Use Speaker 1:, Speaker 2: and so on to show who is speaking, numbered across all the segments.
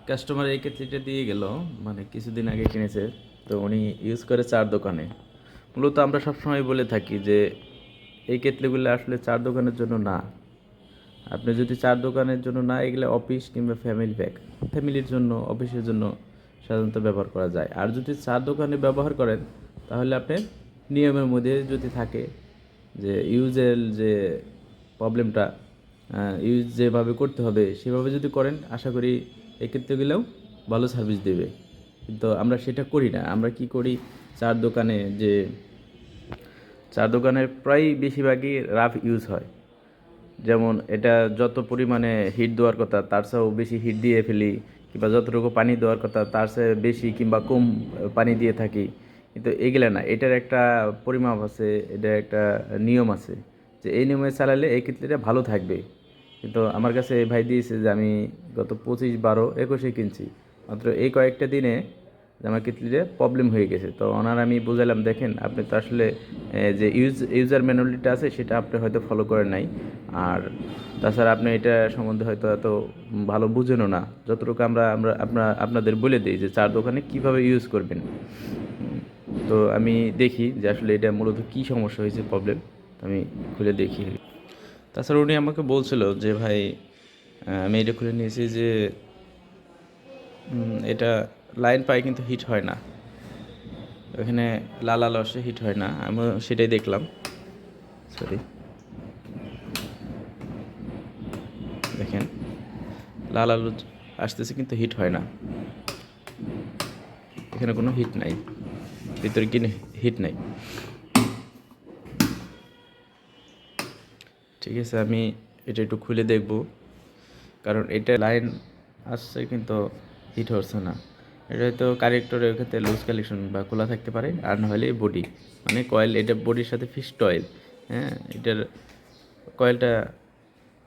Speaker 1: Customer এই কেটলিটা দিয়ে গেল, মানে কিছুদিন আগে কিনেছে। তো উনি ইউজ করে চার দোকানে। মূলত আমরা সবসময় বলে থাকি যে এই কেটলিগুলো আসলে চার দোকানের জন্য না। আপনি যদি চার দোকানের জন্য না, এগুলো অফিস কিংবা ফ্যামিলি প্যাক, ফ্যামিলির জন্য, অফিসের জন্য সাধারণত ব্যবহার করা যায়। আর যদি চার দোকানে ব্যবহার করেন, তাহলে আপনি নিয়মের মধ্যে যদি থাকে যে ইউজের যে প্রবলেমটা, ইউজ যেভাবে করতে হবে সেভাবে যদি করেন, আশা করি এক্ষেত্রে গেলেও ভালো সার্ভিস দেবে। কিন্তু আমরা সেটা করি না। আমরা কি করি, চার দোকানে যে চার দোকানের প্রায় বেশিরভাগই রাফ ইউজ হয়। যেমন এটা যত পরিমাণে হিট দেওয়ার কথা তার চেয়েও বেশি হিট দিয়ে ফেলি, কিংবা যতটুকু পানি দেওয়ার কথা তার চেয়ে বেশি কিংবা কম পানি দিয়ে থাকি। কিন্তু এগুলা না, এটার একটা পরিমাপ আছে, এটার একটা নিয়ম আছে যে এই নিয়মে চালালে এই কেটলিটা ভালো থাকবে। কিন্তু আমার কাছে এই ভাই দিয়েছে যে আমি গত 25, 12, 21-এ কিনছি, মাত্র এই কয়েকটা দিনে যে আমার কেটলিতে প্রবলেম হয়ে গেছে। তো ওনার আমি বুঝালাম, দেখেন আপনি তো আসলে যে ইউজার ম্যানুয়ালটা আছে সেটা আপনি হয়তো ফলো করেন নাই। আর তাছাড়া আপনি এটা সম্বন্ধে হয়তো এত ভালো বুঝেনও না, যতটুকু আমরা আমরা আপনাদের বলে দিই যে চার দোকানে কীভাবে ইউজ করবেন। তো আমি দেখি যে আসলে এটা মূলত কী সমস্যা হয়েছে, প্রবলেম। আমি খুলে দেখি। তাছাড়া উনি আমাকে বলছিল যে ভাই, আমি এটা খুলে নিয়েছি যে এটা লাইন পাই কিন্তু হিট হয় না, ওখানে লাল লাল আসে, হিট হয় না। আমি সেটাই দেখলাম। সরি, দেখেন লাল আলু আসতেছে কিন্তু হিট হয় না, এখানে কোনো হিট নাই, ভিতরে কিনে হিট নাই। ঠিক আছে, আমি এটা একটু খুলে দেখব, কারণ এটা লাইন আসছে কিন্তু হিট হচ্ছে না। এটা হয়তো কানেক্টরের ক্ষেত্রে লুজ কালেকশন বা খোলা থাকতে পারে, আর নাহলে বডি, মানে কয়েল, এটা বডির সাথে ফিক্সড অয়েল। হ্যাঁ, এটার কয়েলটা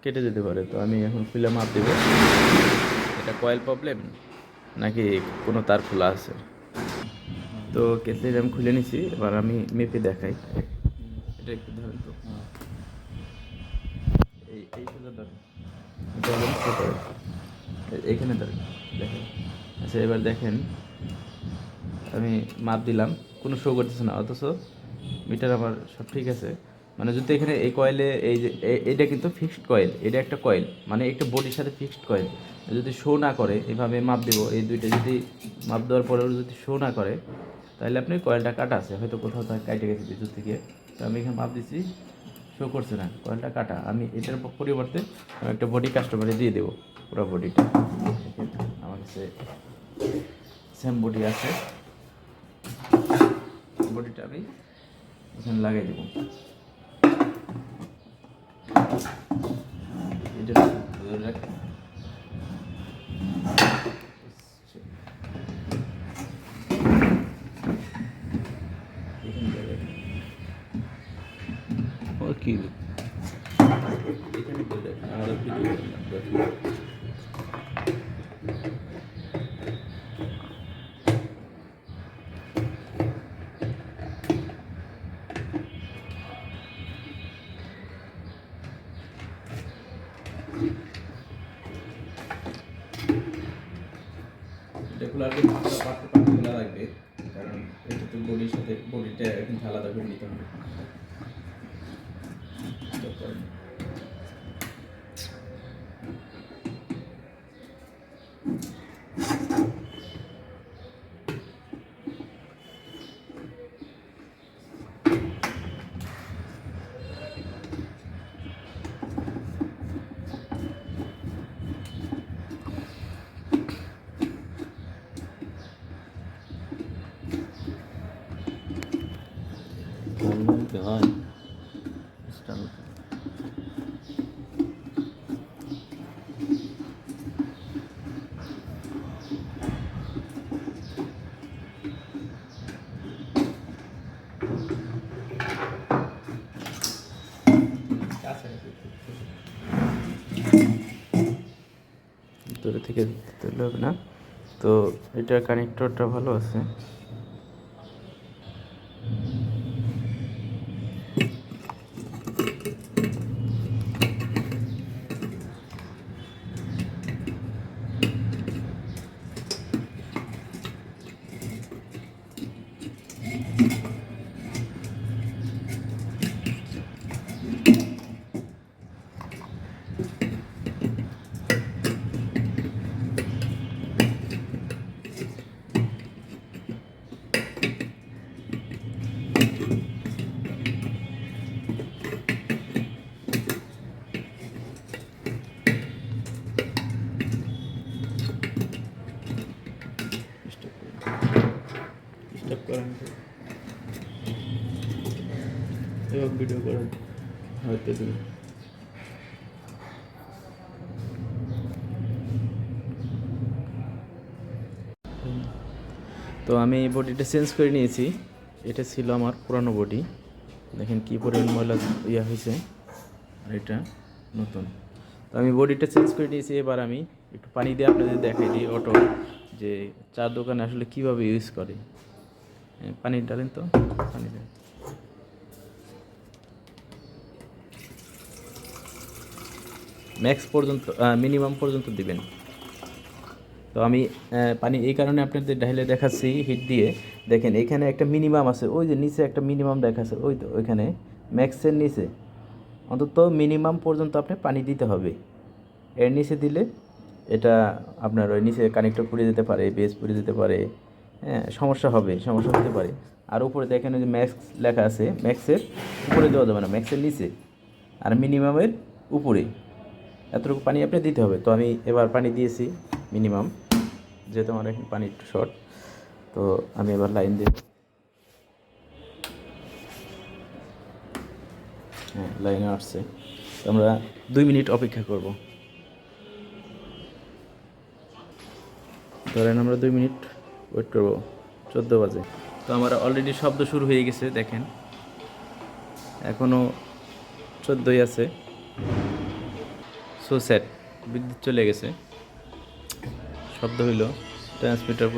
Speaker 1: কেটে যেতে পারে। তো আমি এখন খুলে মাপ দেব, এটা কয়েল প্রবলেম নাকি কোনো তার খোলা আছে। তো কেটলিটা আমি খুলে নিছি, এবার আমি মেপে দেখাই। এটা একটু ধরেন তো, এই সোজা ধরেন, এটা হলো ছোট, এইখানে ধরেন, দেখেন। আচ্ছা, এবার দেখেন আমি মাপ দিলাম, কোনো শো করতেছে না, অথচ মিটার আমার সব ঠিক আছে। মানে যদি এখানে এই কয়েলে, এই যে এটা কিন্তু ফিক্সড কয়েল, এটা একটা কয়েল, মানে একটা বডির সাথে ফিক্সড কয়েল। যদি শো না করে, এভাবে মাপ দেবো, এই দুইটা যদি মাপ দেওয়ার পরেও যদি শো না করে, তাহলে আপনি কয়েলটা কাটা আছে, হয়তো কোথাও কাটে গেছে বিদ্যুৎ থেকে। তো আমি এখানে মাপ দিচ্ছি, শো করছে না, কয়েলটা কাটা। আমি এটার পরিবর্তে আমি একটা বডি কাস্টমারে দিয়ে দেবো, পুরো বডিটা। আমার কাছে সেম বডি আছে, বডিটা আমি এখানে লাগাই দেবো। এটা কি এখানে করে আমাদের ভিডিও এটা খোলার জন্য পার্টে খোলা লাগবে, কারণ এটা তো বডির সাথে, বডিটা কিন্তু আলাদা করে নিতে হবে। হয় ভিতরে থেকে তুললে হবে না। তো এটার কানেক্টরটা ভালো আছে। করেন এবং ভিডিও করেন হয়তো তুমি তো আমি বডিটা চেঞ্জ করে নিয়েছি। এটা ছিল আমার পুরানো বডি, দেখেন কী পরিমাণ ময়লা ইয়া হয়েছে, আর এটা নতুন। তো আমি বডিটা চেঞ্জ করে নিয়েছি। এবার আমি একটু পানি দিয়ে আপনাদের দেখাই দিই অটো যে চার দোকানে আসলে কীভাবে ইউজ করে। পানি ডালেন তো, পানি দেন। ম্যাক্স পর্যন্ত মিনিমাম পর্যন্ত দিবেন। তো আমি পানি এই কারণে আপনাদের ঢাইলে দেখাচ্ছি হিট দিয়ে। দেখেন এখানে একটা মিনিমাম আছে, ওই যে নিচে একটা মিনিমাম দেখাচ্ছে, ওই তো ওইখানে ম্যাক্সের নিচে অন্তত মিনিমাম পর্যন্ত আপনি পানি দিতে হবে। এর নিচে দিলে এটা আপনার ওই নিচে কানেক্টর পুড়ে যেতে পারে, বেস পুড়ে যেতে পারে, হ্যাঁ সমস্যা হতে পারে। আর উপরে দেখেন ওই যে ম্যাক্স লেখা আছে, ম্যাক্সের উপরে দেওয়া যাবে না, ম্যাক্সের নিচে আর মিনিমামের উপরে এতটুকু পানি আপনি দিতে হবে। তো আমি এবার পানি দিয়েছি মিনিমাম, যেহেতু আমার এখন পানি একটু শর্ট। তো আমি এবার লাইন দেব। হ্যাঁ লাইনে আসছে। তো আমরা 2 মিনিট অপেক্ষা করব। ধরেন আমরা 2 মিনিট ওয়েট করব, 14 বাজে। তো আমার অলরেডি শব্দ শুরু হয়ে গেছে, দেখেন এখনও 14ই আছে। সো স্যাড, বিদ্যুৎ চলে গেছে, শব্দ হইল ট্রান্সমিটার